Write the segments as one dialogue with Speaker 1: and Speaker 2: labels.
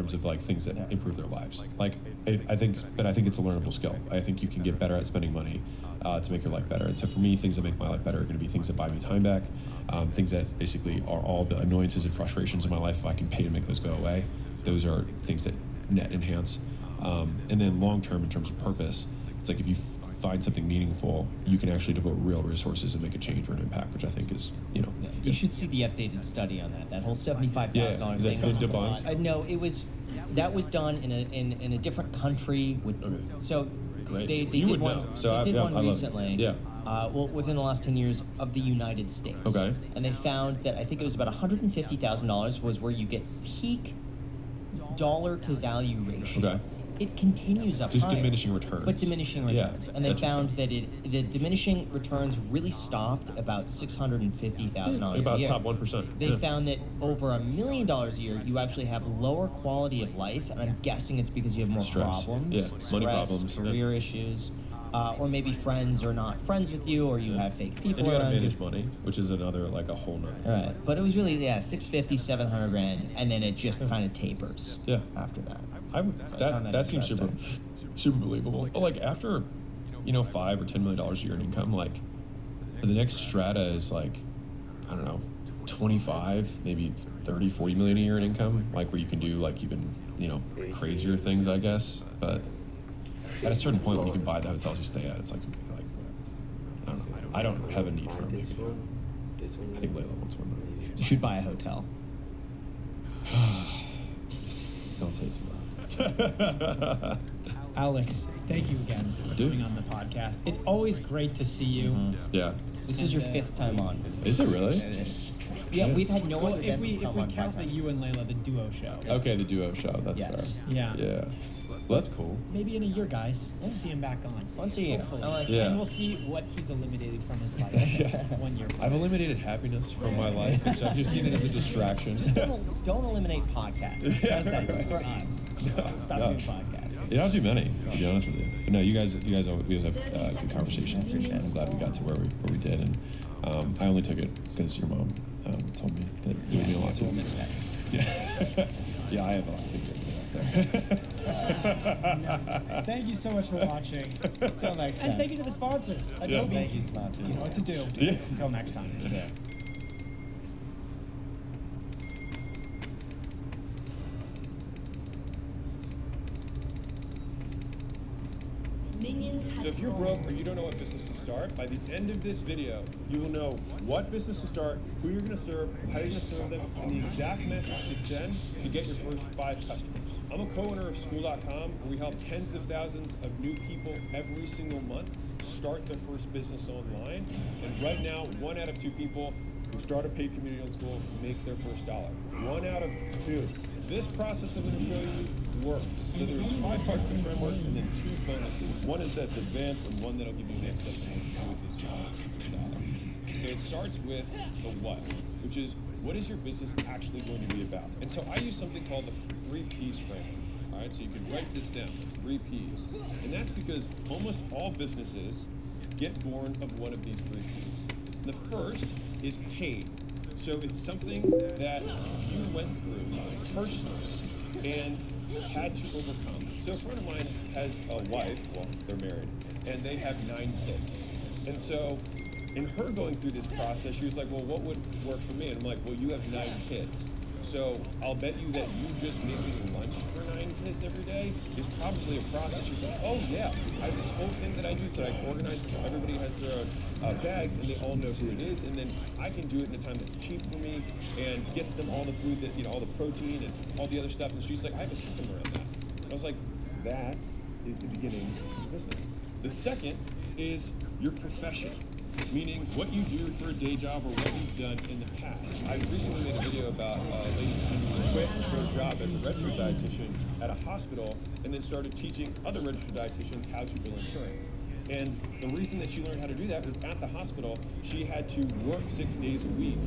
Speaker 1: terms of like things that improve their lives. Like I think it's a learnable skill. I think you can get better at spending money to make your life better. And so for me, things that make my life better are going to be things that buy me time back, things that basically are all the annoyances and frustrations in my life. If I can pay to make those go away, those are things that net enhance. And then long term, in terms of purpose, it's like if you find something meaningful, you can actually devote real resources and make a change or an impact, which I think is,
Speaker 2: You should see the updated study on that. That whole $75,000
Speaker 1: is that
Speaker 2: thing was
Speaker 1: debunked?
Speaker 2: no, that was done in a different country with. Okay. So
Speaker 1: Great.
Speaker 2: they
Speaker 1: you
Speaker 2: did
Speaker 1: would
Speaker 2: one.
Speaker 1: know. So
Speaker 2: they did one
Speaker 1: I
Speaker 2: recently.
Speaker 1: Yeah.
Speaker 2: Well, within the last 10 years of the United States.
Speaker 1: Okay.
Speaker 2: And they found that I think it was about $150,000 was where you get peak dollar to value ratio.
Speaker 1: Okay.
Speaker 2: It continues up
Speaker 1: Just
Speaker 2: higher,
Speaker 1: diminishing returns.
Speaker 2: but diminishing returns.
Speaker 1: Yeah,
Speaker 2: and they found that the diminishing returns really stopped about $650,000 a
Speaker 1: about
Speaker 2: year.
Speaker 1: top 1%.
Speaker 2: They found that over $1 million a year, you actually have lower quality of life, and I'm guessing it's because you have more
Speaker 1: Stress.
Speaker 2: problems,
Speaker 1: Yeah,
Speaker 2: stress,
Speaker 1: money problems,
Speaker 2: career issues, or maybe friends are not friends with you, or you have fake people
Speaker 1: And you got to
Speaker 2: around
Speaker 1: manage
Speaker 2: you.
Speaker 1: money, which is another like a whole nother.
Speaker 2: All right, but it was really $650, $700 and then it just kind of tapers.
Speaker 1: Yeah.
Speaker 2: After that.
Speaker 1: That seems super believable. But like after, $5 or $10 million a year in income, like the next strata is like, I don't know, 25, maybe 30, 40 million a year in income, like where you can do like even, crazier things, I guess. But at a certain point when you can buy the hotels you stay at, it's like I don't know. I don't have a need for them. I think Layla wants one.
Speaker 2: You should buy a hotel.
Speaker 1: Don't say too loud.
Speaker 3: Alex, thank you again for coming on the podcast. It's always great to see you.
Speaker 1: Mm-hmm. Yeah.
Speaker 2: This is your 5th time on.
Speaker 1: Is it really?
Speaker 2: It is. Yeah, we've had no other guests
Speaker 3: If
Speaker 2: come
Speaker 3: we
Speaker 2: on
Speaker 3: count the
Speaker 2: podcast.
Speaker 3: you and Layla, the duo show.
Speaker 1: Okay, the duo show. That's
Speaker 2: Yes.
Speaker 1: fair.
Speaker 3: Yeah.
Speaker 1: Yeah. Well, that's cool.
Speaker 3: Maybe in a year, guys, we'll see him back on.
Speaker 2: Once a year.
Speaker 3: Hopefully.
Speaker 2: I like
Speaker 1: Yeah.
Speaker 3: And we'll see what he's eliminated from his life 1 year from
Speaker 1: I've
Speaker 3: now.
Speaker 1: eliminated happiness from my life, which I've just seen it as a distraction.
Speaker 2: Just don't eliminate podcasts. How's that? Just for us. Stop doing podcasts.
Speaker 1: You don't do many, to be honest with you. But no, we always have good conversations. And I'm glad we got to where we did. And I only took it because your mom told me that you would mean a lot to me. Yeah. Yeah, I have a lot to think.
Speaker 3: Thank you so much for watching.
Speaker 2: Until next time.
Speaker 3: And thank you to the sponsors.
Speaker 1: Yeah.
Speaker 3: Adobe.
Speaker 2: Thank you, sponsors.
Speaker 3: You know what to do.
Speaker 1: Yeah.
Speaker 3: Until next time.
Speaker 2: Yeah.
Speaker 4: So if you're broke or you don't know what business to start, by the end of this video, you will know what business to start, who you're going to serve, how you're going to serve them, and the exact message to send to get your first 5 customers. I'm a co-owner of School.com, where we help tens of thousands of new people every single month start their first business online. And right now, 1 out of 2 people who start a paid community on school make their first dollar. 1 out of 2. This process I'm going to show you works. So there's 5 parts of the framework and then 2 bonuses. One is that's advanced and one that'll give you an next step with this $1. So it starts with the what, which is what is your business actually going to be about? And so I use something called the 3 Ps framework. All right, so you can write this down, 3 Ps. And that's because almost all businesses get born of one of these 3 Ps. The first is pain. So it's something that you went through personally and had to overcome. So a friend of mine has a wife, well, they're married, and they have 9 kids. And so in her going through this process, she was like, well, what would work for me? And I'm like, well, you have 9 kids. So I'll bet you that you just making lunch for 9 kids every day is probably a process. She's like, oh yeah, I have this whole thing that I do, so I organize so everybody has their own bags and they all know who it is, and then I can do it in a time that's cheap for me and gets them all the food that, all the protein and all the other stuff. And she's like, I have a system around that. I was like, that is the beginning of the business. The second is your profession. Meaning what you do for a day job or what you've done in the past. I recently made a video about a lady who quit her job as a registered dietitian at a hospital and then started teaching other registered dietitians how to bill insurance. And the reason that she learned how to do that was at the hospital, she had to work 6 days a week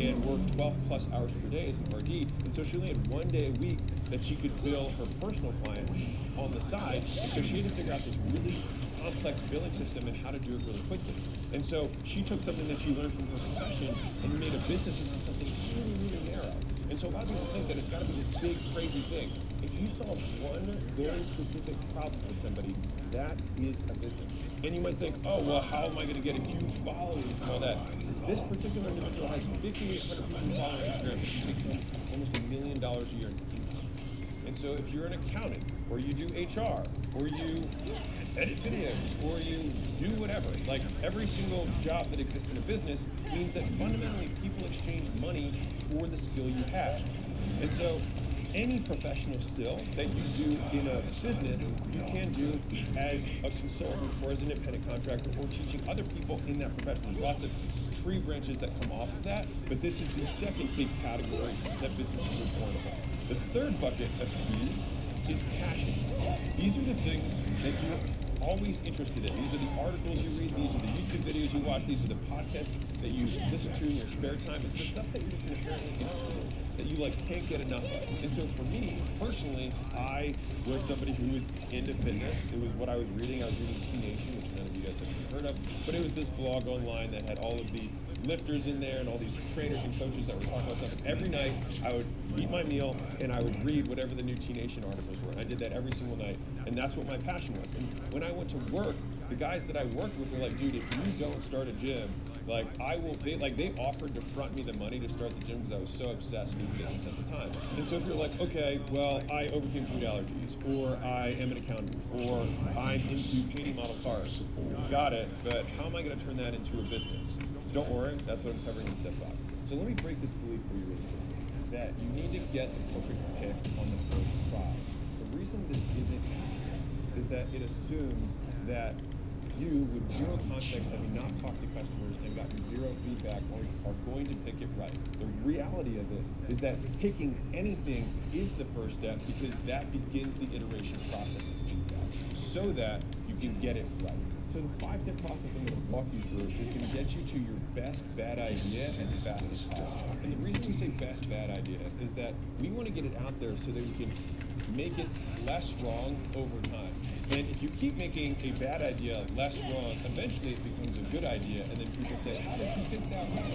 Speaker 4: and work 12 plus hours per day as an RD. And so she only had 1 day a week that she could bill her personal clients on the side. And so she had to figure out this really complex billing system and how to do it really quickly. And so she took something that she learned from her profession and made a business around something really, really narrow. And And so a lot of people think that it's got to be this big, crazy thing. If you solve one very specific problem for somebody, that is a business. And you might think, oh, well, how am I going to get a huge following and all that? This particular individual has 5,800 people following Instagram, and she makes almost $1 million a year in fees. And so if you're an accountant, or you do HR, or you edit videos, or you do whatever, like every single job that exists in a business means that fundamentally people exchange money for the skill you have. And so any professional skill that you do in a business, you can do as a consultant or as an independent contractor or teaching other people in that profession. There's lots of tree branches that come off of that, but this is the second big category that businesses are born about. The third bucket of fees is passion. These are the things that you're always interested in. These are the articles you read, these are the YouTube videos you watch, these are the podcasts that you listen to in your spare time. It's the stuff that you're just inherently interested in, that you like can't get enough of. And so for me, personally, I was somebody who was into fitness. It was what I was reading. I was reading T Nation, which none of you guys have heard of, but it was this blog online that had all of the lifters in there and all these trainers and coaches that were talking about stuff. And every night I would eat my meal and I would read whatever the new T Nation articles were. And I did that every single night, and that's what my passion was. And when I went to work, the guys that I worked with were like, dude, if you don't start a gym, like I will pay. Like they offered to front me the money to start the gym because I was so obsessed with fitness at the time. And so if you're like, okay, well, I overcame food allergies, or I am an accountant, or I'm into painting model cars, got it, but how am I going to turn that into a business? Don't worry, that's what I'm covering in step 5. So let me break this belief for you really quick, that you need to get the perfect pick on the first try. The reason this isn't is that it assumes that you, with zero context, having not talked to customers and gotten zero feedback, are going to pick it right. The reality of it is that picking anything is the first step, because that begins the iteration process of feedback so that you can get it right. So the 5-step process I'm going to walk you through is going to get you to your best bad idea as fast as possible. And the reason we say best bad idea is that we want to get it out there so that we can make it less wrong over time. And if you keep making a bad idea less wrong, eventually it becomes a good idea, and then people say, how did you think that was?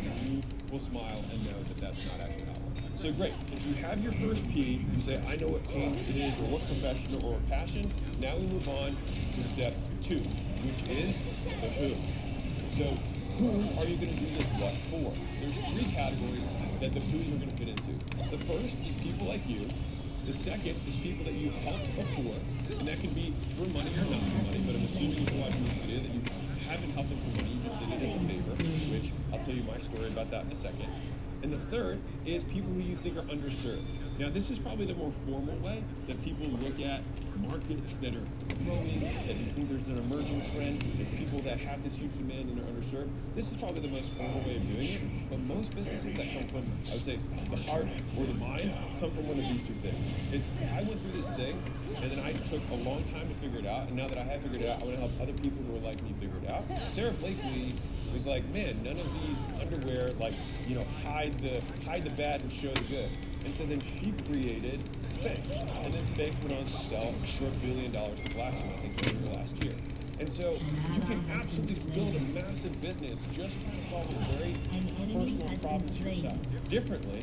Speaker 4: And you will smile and know that that's not actually how it works. So great, if you have your first P, you say, I know what pain it is, or what profession, or passion. Now we move on to step 2, which is the who. So who are you going to do this what for? There's 3 categories that the who's are going to fit into. The first is people like you. The second is people that you've helped before, and that can be for money or not for money, but I'm assuming if you're watching this video that you haven't helped them for money, you just did it as a favor, which I'll tell you my story about that in a second. And the third is people who you think are underserved. Now, this is probably the more formal way that people look at markets that are growing, that you think there's an emerging trend, it's people that have this huge demand and they're underserved. This is probably the most formal way of doing it, but most businesses that come from, I would say, the heart or the mind come from one of these 2 things. I went through this thing, and then I took a long time to figure it out, and now that I have figured it out, I want to help other people who are like me figure it out. Sarah Blakely was like, man, none of these underwear, like, you know, hide the bad and show the good. And so then she created Spanx, and then Spanx went on to sell for $1 billion to Blackstone, I think, over the last year. And so you can absolutely build a massive business just trying to solve a very personal problem to yourself. Differently,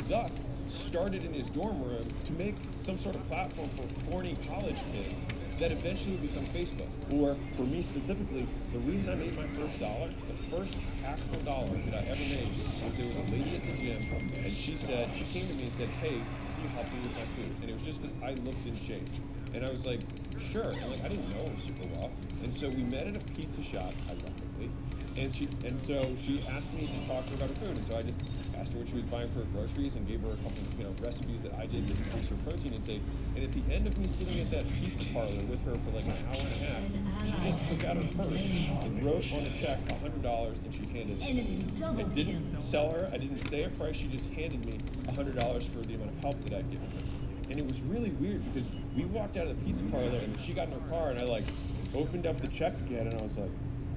Speaker 4: Zuck started in his dorm room to make some sort of platform for corny college kids that eventually would become Facebook. Or for me specifically, the reason I made my first dollar, the first actual dollar that I ever made, was there was a lady at the gym, and she came to me and said, hey, can you help me with my food? And it was just because I looked in shape. And I was like, sure. And like, I didn't know her super well. And so we met at a pizza shop, ironically. And so she asked me to talk to her about her food. And so I just asked her what she was buying for her groceries and gave her a couple of recipes that I did to increase her protein intake. And at the end of me sitting at that pizza parlor with her for like an hour and a half, she just took out her purse and wrote on a check $100, and she handed it to me. I didn't sell her. I didn't say a price. She just handed me $100 for the amount of help that I'd given her. And it was really weird because we walked out of the pizza parlor and she got in her car and I like opened up the check again and I was like,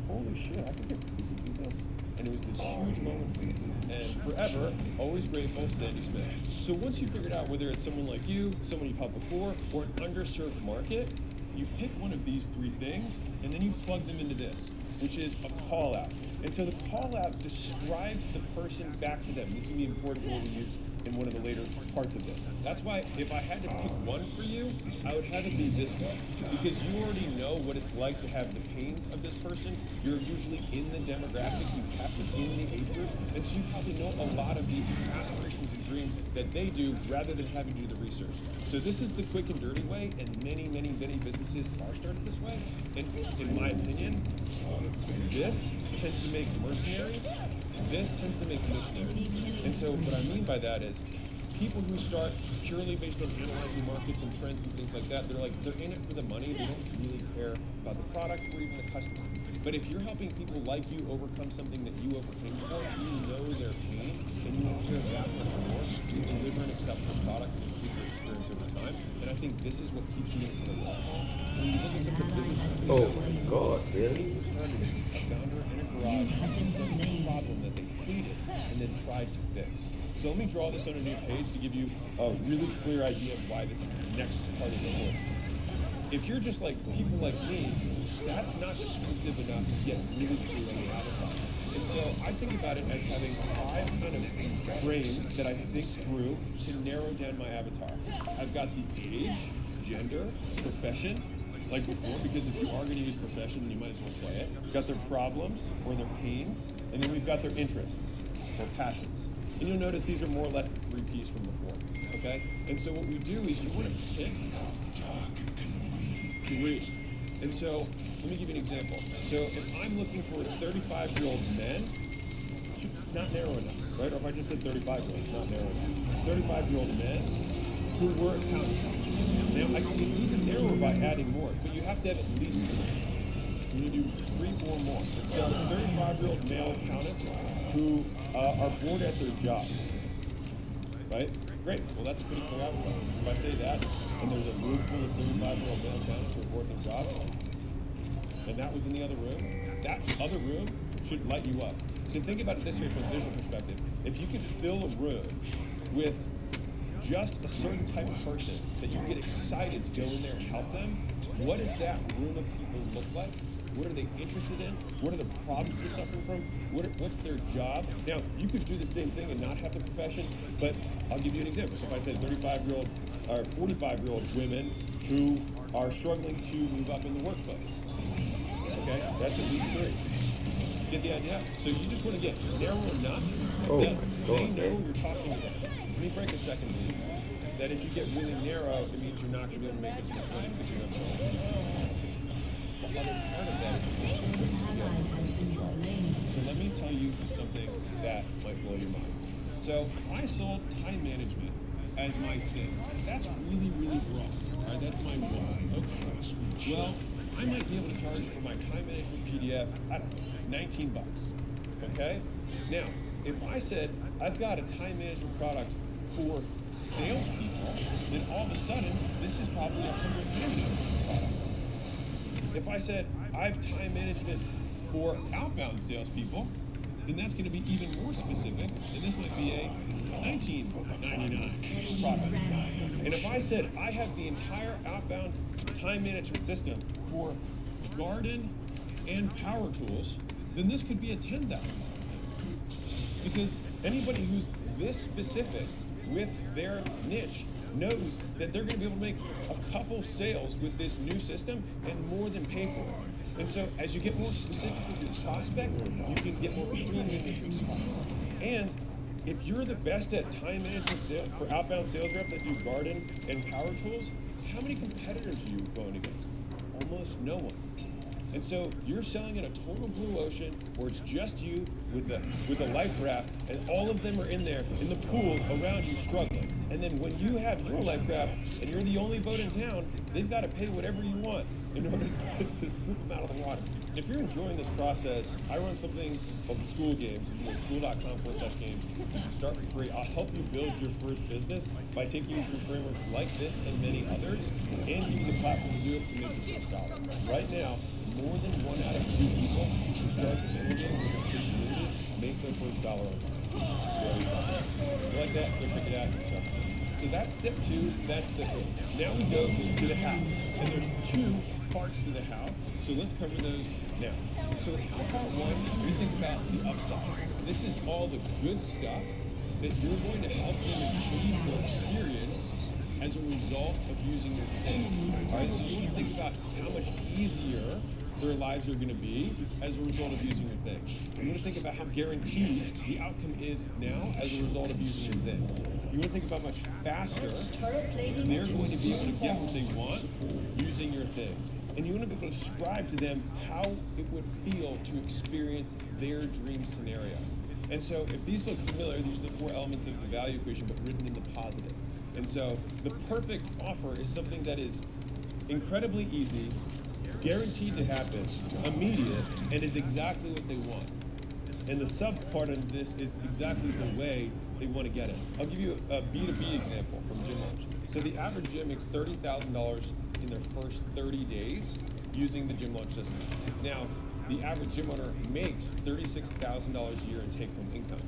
Speaker 4: holy shit, I can get paid to do this. And it was this huge moment for me. And forever, always grateful, Sandy Smith. So once you figured out whether it's someone like you, someone you've helped before, or an underserved market, you pick one of these 3 things and then you plug them into this. which is a call out. And so the call out describes the person back to them. This is going to be important when we use in one of the later parts of this. That's why if I had to pick one for you, I would have it be this way. Because you already know what it's like to have the pains of this person. You're usually in the demographic, you have to be in the age group, and so you probably know a lot of the aspirations and dreams that they do rather than having to do the research. So this is the quick and dirty way, and many businesses are started this way. And in my opinion, this tends to make mercenaries. This tends to make missionaries. And so what I mean by that is people who start purely based on analyzing markets and trends and things like that, they're in it for the money. They don't really care about the product or even the customer. But if you're helping people like you overcome something that you overcame before, you know their pain, and you want to share that much more, you deliver an acceptable product and improve your experience over time. And I think this is what keeps you in the long haul. When you look at the business,
Speaker 5: Oh my God, really?
Speaker 4: a founder in a garage some problem that they hated and then tried to fix. So let me draw this on a new page to give you a really clear idea of why this next part of the work. If you're just like people like me, that's not descriptive enough to get really clear on the avatar. And so I think about it as having 5 kind of frames that I think through to narrow down my avatar. I've got the age, gender, profession, like before, because if you are going to use profession, you might as well say it. We've got their problems or their pains, and then we've got their interests or passions. And you'll notice these are more or less the 3 Ps from before, okay? And so what we do is you want to pick 3. And so let me give you an example. So if I'm looking for 35-year-old men, it's not narrow enough, right? Or if I just said 35-year-olds, not narrow enough. 35-year-old men who were accountants. Now, I can even narrower by adding more, but you have to have at least 3. You do 3, 4 more. So 35-year-old male accountants who are bored at their job, right? Great. Well, that's a pretty clear outcome. If I say that, and there's a room full of 35-year-old male accountants who are bored at their job, and that was in the other room, that other room should light you up. So think about it this way from a visual perspective. If you could fill a room with just a certain type of person that you get excited to go in there and help them, what does that room of people look like? What are they interested in? What are the problems they're suffering from? What's their job? Now, you could do the same thing and not have the profession, but I'll give you an example. So if I said 35-year-old or 45-year-old women who are struggling to move up in the workplace, okay, that's at least 3. Get the idea? So you just want to get narrow enough that they know you're talking about. Let me break a second, please. That if you get really narrow, it means you're not going to be able to make as much money because you don't know. The other part of that is so let me tell you something that might blow your mind. So I sold time management as my thing. That's really wrong. All right, that's my wrong. Okay. Well, I might be able to charge for my time management PDF, I don't know, $19. Okay? Now, if I said I've got a time management product for salespeople, then all of a sudden this is probably a $100 product. If I said I have time management for outbound salespeople, then that's going to be even more specific, and this might be a $19.99 product. And if I said I have the entire outbound time management system for garden and power tools, then this could be a $10. Because anybody who's this specific with their niche knows that they're going to be able to make a couple sales with this new system and more than pay for it. And so as you get more specific with your prospect, you can get more premium with your costs. And if you're the best at time management sales for outbound sales reps that do garden and power tools, how many competitors are you going against? Almost no one. And so you're selling in a total blue ocean where it's just you with a life raft, and all of them are in there in the pool around you struggling. And then when you have your life raft and you're the only boat in town, they've got to pay whatever you want in order to scoop them out of the water. If you're enjoying this process, I run something called the School Games. You can go to school.com/games. Start for free. I'll help you build your first business by taking you through frameworks like this and many others, and give you the platform to do it to make your first dollar. Right now, more than 1 out of 2 people who start the internet with a free community make their first dollar online. You like that? Go check it out yourself. So that's step 2. That's step 3. Now we go to the how. And there's 2 parts to the how. So let's cover those Now, so in part one, we think about the upside. This is all the good stuff that you're going to help them achieve or experience as a result of using your thing. All right, so you want to think about how much easier their lives are going to be as a result of using your thing. You want to think about how guaranteed the outcome is now as a result of using your thing. You want to think about how much faster they're going to be able to get what they want using your thing. And you want to be able to describe to them how it would feel to experience their dream scenario. And so if these look familiar, these are the four elements of the value equation, but written in the positive. And so the perfect offer is something that is incredibly easy, guaranteed to happen, immediate, and is exactly what they want. And the sub part of this is exactly the way they want to get it. I'll give you a B2B example from Gym Launch. So the average gym makes $30,000 in their first 30 days using the Gym Launch system. Now, the average gym owner makes $36,000 a year in take-home income.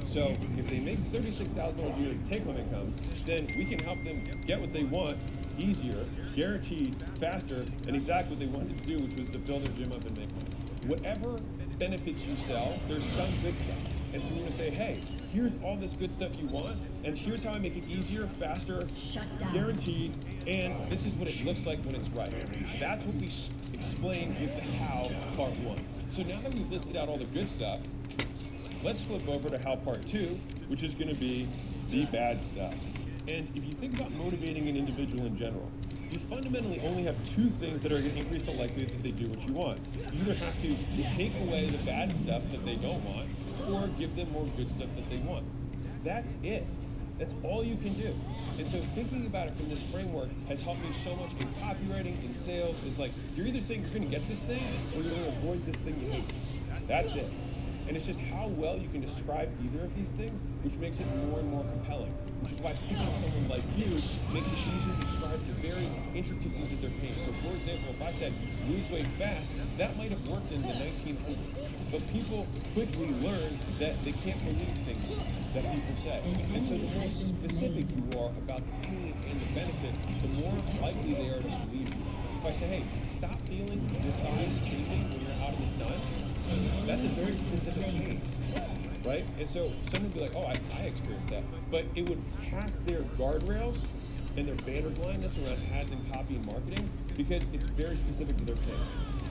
Speaker 4: So if they make $36,000 a year in take-home income, then we can help them get what they want easier, guaranteed, faster, and exactly what they wanted to do, which was to build their gym up and make money. Whatever benefits you sell, there's some good stuff. And so you're going to say, hey, here's all this good stuff you want, and here's how I make it easier, faster, guaranteed, and this is what it looks like when it's right. That's what we explain with the how part one. So now that we've listed out all the good stuff, let's flip over to how part two, which is going to be the bad stuff. And if you think about motivating an individual in general, you fundamentally only have two things that are going to increase the likelihood that they do what you want. You either have to take away the bad stuff that they don't want, or give them more good stuff that they want. That's it. That's all you can do. And so thinking about it from this framework has helped me so much in copywriting, in sales. It's like, you're either saying you're going to get this thing, or you're going to avoid this thing you hate. That's it. And it's just how well you can describe either of these things, which makes it more and more compelling. Which is why picking someone like you makes it easier to describe the very intricacies of their pain. So for example, if I said lose weight fast, that might have worked in the 1900s. But people quickly learn that they can't believe things that people say. And so the more specific you are about the pain and the benefit, the more likely they are to believe you. If I say, hey, stop feeling your thighs chafing when you're out in the sun, that's a very specific pain, right? And so someone would be like, oh, I experienced that. But it would pass their guardrails and their banner blindness around ads and copy and marketing because it's very specific to their pain.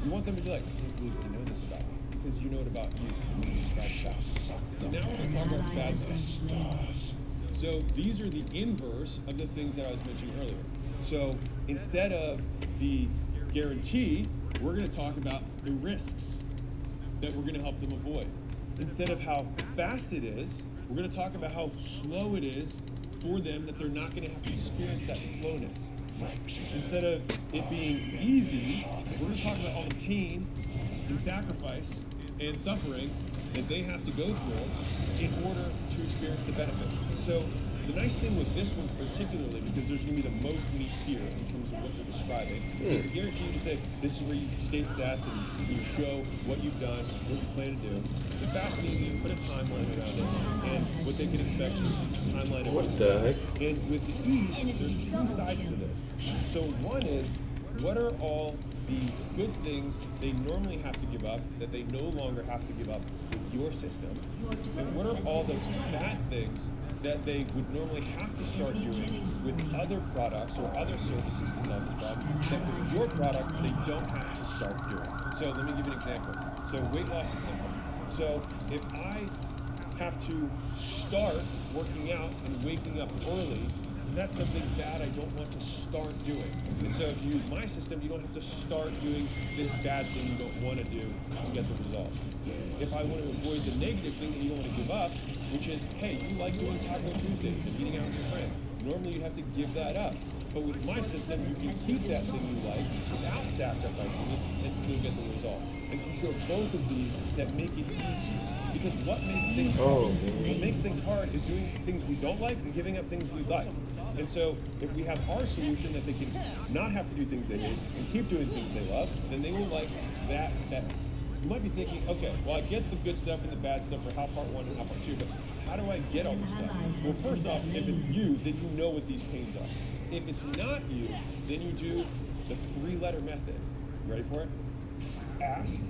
Speaker 4: You want them to be like, I can't believe you know this about me because you know it about you. So now we're going to talk about bad stuff. So these are the inverse of the things that I was mentioning earlier. So instead of the guarantee, we're going to talk about the risks that we're going to help them avoid. Instead of how fast it is, we're going to talk about how slow it is for them that they're not going to have to experience that slowness. Instead of it being easy, we're going to talk about all the pain and sacrifice and suffering that they have to go through in order to experience the benefit. So the nice thing with this one particularly, because there's going to be the most meat here in terms of what they're describing, is the guarantee to say this is where you state stats and you show what you've done, what you plan to do. The fast and easy, you put a timeline around it, and what they can expect is a timeline of
Speaker 5: What the heck?
Speaker 4: And with the ease, there's two sides to this. So one is, what are all the good things they normally have to give up that they no longer have to give up with your system? And what are all the bad things that they would normally have to start doing with other products or other services to solve this problem that with your product they don't have to start doing? So let me give you an example. So weight loss is simple. So if I have to start working out and waking up early, that's something bad I don't want to start doing. And so if you use my system, you don't have to start doing this bad thing you don't want to do to get the result. If I want to avoid the negative thing that you don't want to give up, which is, hey, you like doing Taco Tuesdays and eating out with your friends. Normally you have to give that up. But with my system, you can keep that thing you like without sacrificing it and still get the result. And so show both of these that make it easy. Because what makes things hard is doing things we don't like and giving up things we like. And so if we have our solution that they can not have to do things they hate and keep doing things they love, then they will like that. You might be thinking, okay, well, I get the good stuff and the bad stuff for how part one and how part two, but how do I get all this stuff? Well, first off, if it's you, then you know what these pains are. If it's not you, then you do the 3-letter method. You ready for it? ask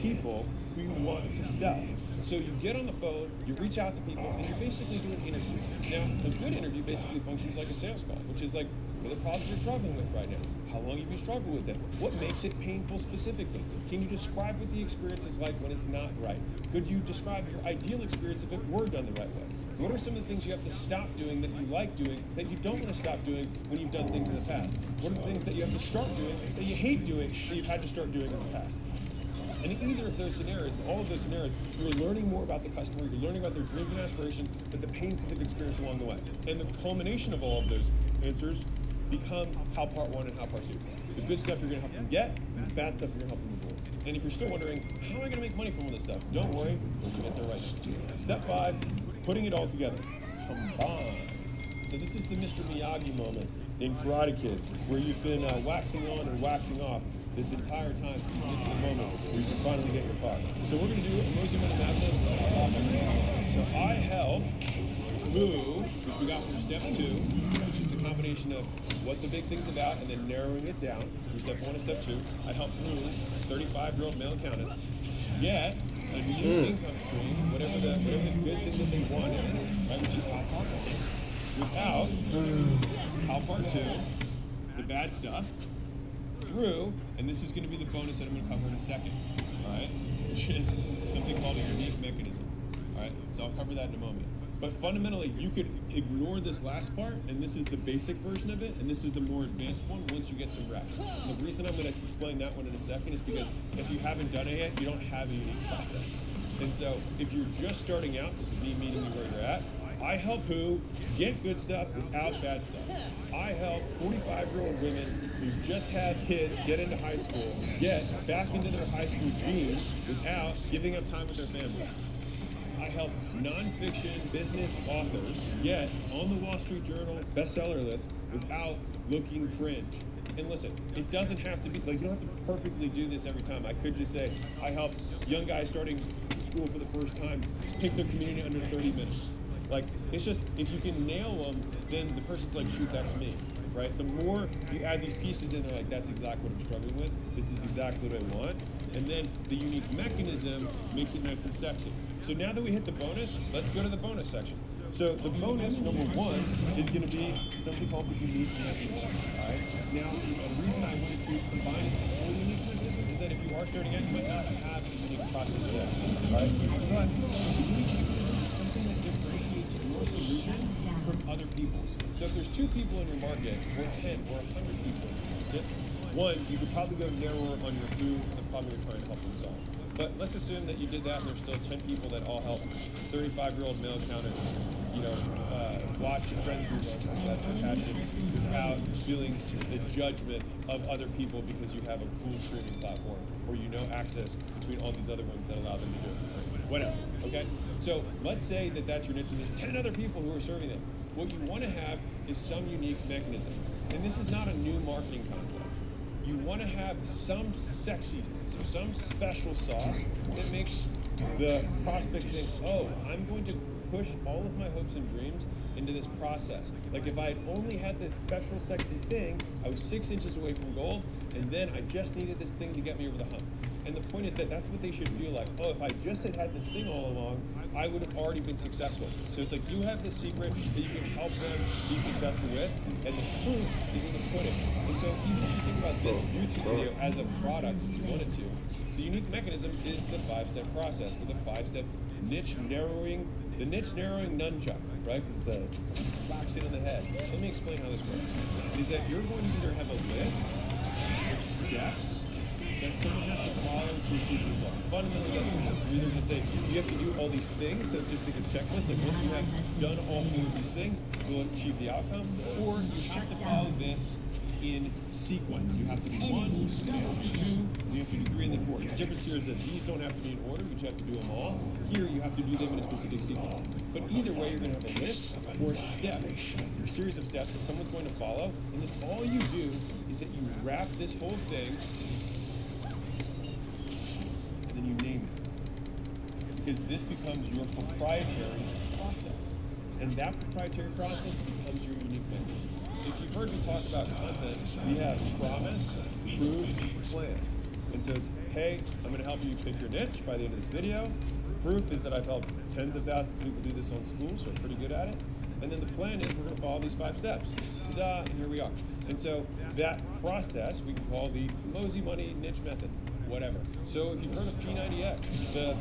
Speaker 4: people who you want to sell. So you get on the phone, you reach out to people, and you're basically doing an interview. Now, a good interview basically functions like a sales call, which is like, what are the problems you're struggling with right now? How long have you struggled with them? What makes it painful specifically? Can you describe what the experience is like when it's not right? Could you describe your ideal experience if it were done the right way? What are some of the things you have to stop doing that you like doing that you don't want to stop doing when you've done things in the past? What are the things that you have to start doing that you hate doing that you've had to start doing in the past? And in either of those scenarios, in all of those scenarios, you're learning more about the customer, you're learning about their dreams and aspirations, but the pains that they've experienced along the way. And the culmination of all of those answers become how part one and how part two. The good stuff you're going to help them get, and the bad stuff you're going to help them avoid. And if you're still wondering, how am I going to make money from all this stuff? Don't worry, we're going to get there right now. Step 5, putting it all together. Combine. So this is the Mr. Miyagi moment in Karate Kid, where you've been waxing on and waxing off this entire time to get to the moment where you can finally get your car. So we're going to do emoji minute madness. So I help Lou, which we got from step 2, which is a combination of what the big thing's about and then narrowing it down from step 1 and step 2. I help Lou, 35-year-old male accountant, get a new income stream, whatever the good thing that they want is, right, which is how part 1. Without how part 2, the bad stuff, through, and this is going to be the bonus that I'm going to cover in a second, all right, which is something called a unique mechanism, all right, so I'll cover that in a moment. But fundamentally, you could ignore this last part, and this is the basic version of it, and this is the more advanced one once you get some reps. And the reason I'm going to explain that one in a second is because if you haven't done it yet, you don't have a unique process. And so if you're just starting out, this is me meeting you where you're at, I help who get good stuff without bad stuff. I help 45-year-old women who just had kids get into high school, get back into their high school dreams without giving up time with their family. I help nonfiction business authors get on the Wall Street Journal bestseller list without looking cringe. And listen, it doesn't have to be, like, you don't have to perfectly do this every time. I could just say, I help young guys starting school for the first time pick their community under 30 minutes. Like, it's just, if you can nail them, then the person's like, shoot, that's me, right? The more you add these pieces in, they're like, that's exactly what I'm struggling with. This is exactly what I want. And then the unique mechanism makes it nice and sexy. So now that we hit the bonus, let's go to the bonus section. So the bonus, number 1, is going to be something called the unique mechanism, all right? Now, the reason I wanted to combine it with all unique mechanisms is that if you are starting out, you might not have a unique process yet, all right? But the unique mechanism is something that differentiates your solution from other people's. So if there's 2 people in your market, or 10, or 100 people, one, you could probably go narrower on your who and probably are trying to help them solve. But let's assume that you did that and there's still 10 people that all help 35-year-old male accountants, watch friends group that's your passion without feeling the judgment of other people because you have a cool streaming platform or you know access between all these other ones that allow them to do it. Whatever, okay? So let's say that that's your niche and there's 10 other people who are serving them. What you want to have is some unique mechanism. And this is not a new marketing concept. You want to have some sexiness, some special sauce that makes the prospect think, oh, I'm going to push all of my hopes and dreams into this process. Like if I had only had this special sexy thing, I was 6 inches away from gold, and then I just needed this thing to get me over the hump. And the point is that that's what they should feel like. Oh, if I just had this thing all along, I would have already been successful. So it's like you have the secret that you can help them be successful with, and the proof is in the pudding. And so even if you think about this YouTube video as a product, if you wanted to, the unique mechanism is the 5-step process. So the 5-step niche narrowing nunchuck, right? Because it's a box it in the head. Let me explain how this works. Is that you're going to either have a list of steps that someone has to follow to achieve the result. Fundamentally, that's you're either going to say you have to do all these things, so it's just like a checklist. Like once you have done all 4 of these things, you'll achieve the outcome. Or you have to follow this in sequence. You have to do 1, 2, you have to do 3, and then 4. The difference here is that these don't have to be in order, but you have to do them all. Here, you have to do them in a specific sequence. But either way, you're going to have a list or a step, a series of steps that someone's going to follow, and then all you do is that you wrap this whole thing and then you name it. Because this becomes your proprietary process. And that proprietary process becomes your unique mechanism. If you've heard me talk about content, we have promise, prove, plan. And so it's, hey, I'm going to help you pick your niche by the end of this video. Proof is that I've helped tens of thousands of people do this on school, so I'm pretty good at it. And then the plan is we're going to follow these 5 steps. Ta-da, and here we are. And so that process we can call the Mosey Money Niche Method, whatever. So if you've heard of P90X, the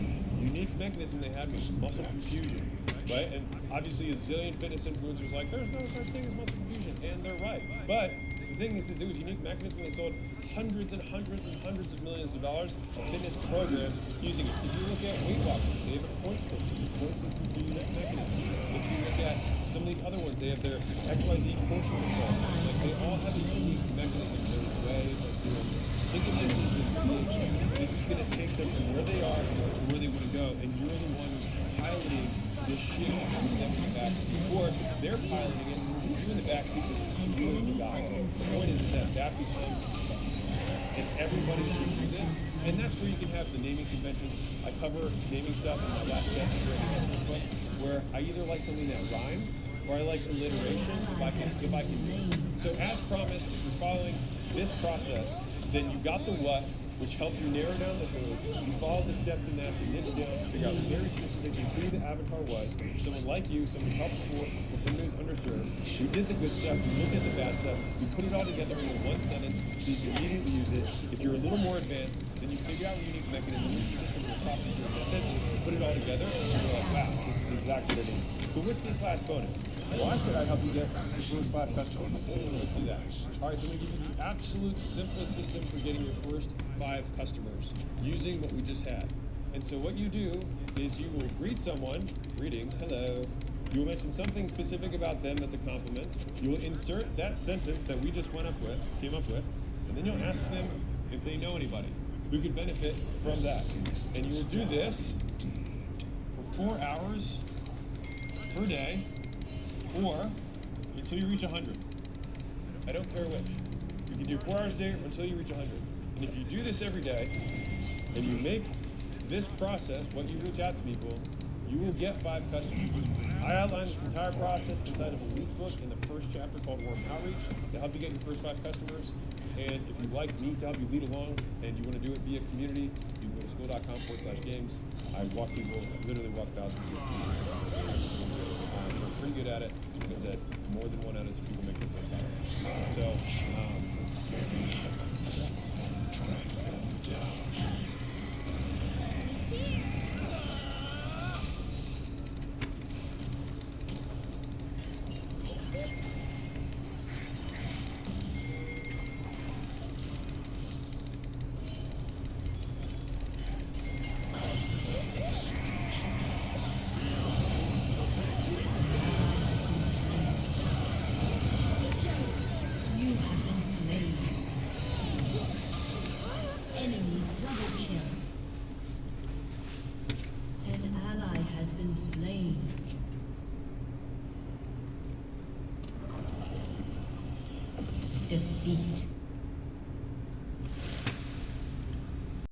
Speaker 4: unique mechanism they had was muscle confusion, right? And obviously a zillion fitness influencers like, there's no such thing as muscle confusion, and they're right. But the thing is it was a unique mechanism. They sold hundreds and hundreds and hundreds of millions of dollars of fitness programs using it. If you look at Weight Watchers, they have a point system. The point system is a unique mechanism. If you look at some of these other ones, they have their XYZ portion control. Like, they all have a unique mechanism, their way of doing it. Think of this as this bridge. This is going to take them from where they are to where they want to go, and you're the one who's piloting this ship with them in the back. Or they're piloting it, and you in the back seat, and you in the guy. The point is that becomes, and everybody should use it. And that's where you can have the naming conventions. I cover naming stuff in my last section where I either like something that rhymes or I like alliteration if I can do it. So as promised, if you're following this process, then you got the what, which helped you narrow down the who. You followed the steps in that to niche down to figure out very specifically who the avatar was. Someone like you, someone who helped before, or someone who's underserved. We did the good stuff, we looked at the bad stuff, we put it all together in one sentence so you can immediately use it. If you're a little more advanced, then you figure out a unique mechanism, you use some of the process your method, put it all together, and you're like, wow, this is exactly what I need. So with this last bonus, well, I said I'd help you get the first 5 customers. Let's do that. All right, so I'm going to give you the absolute simplest system for getting your first 5 customers using what we just had. And so what you do is you will greet someone, greetings, hello. You will mention something specific about them that's a compliment. You will insert that sentence that we just came up with, and then you'll ask them if they know anybody who could benefit from that. And you will do this for 4 hours per day, or until you reach 100. I don't care which. You can do 4 hours a day or until you reach 100. And if you do this every day, and you make this process, what you reach out to people, you will get 5 customers. I outline this entire process inside of a week's book in the first chapter called Warm Outreach to help you get your first 5 customers. And if you'd like me to help you lead along, and you want to do it via community, you can go to school.com/games. I walk people, literally walk thousands of people. We're pretty good at it. Like I said, more than 1 out of 2 people make their first 5. So,
Speaker 6: Enemy double kill. An ally has been slain. Defeat.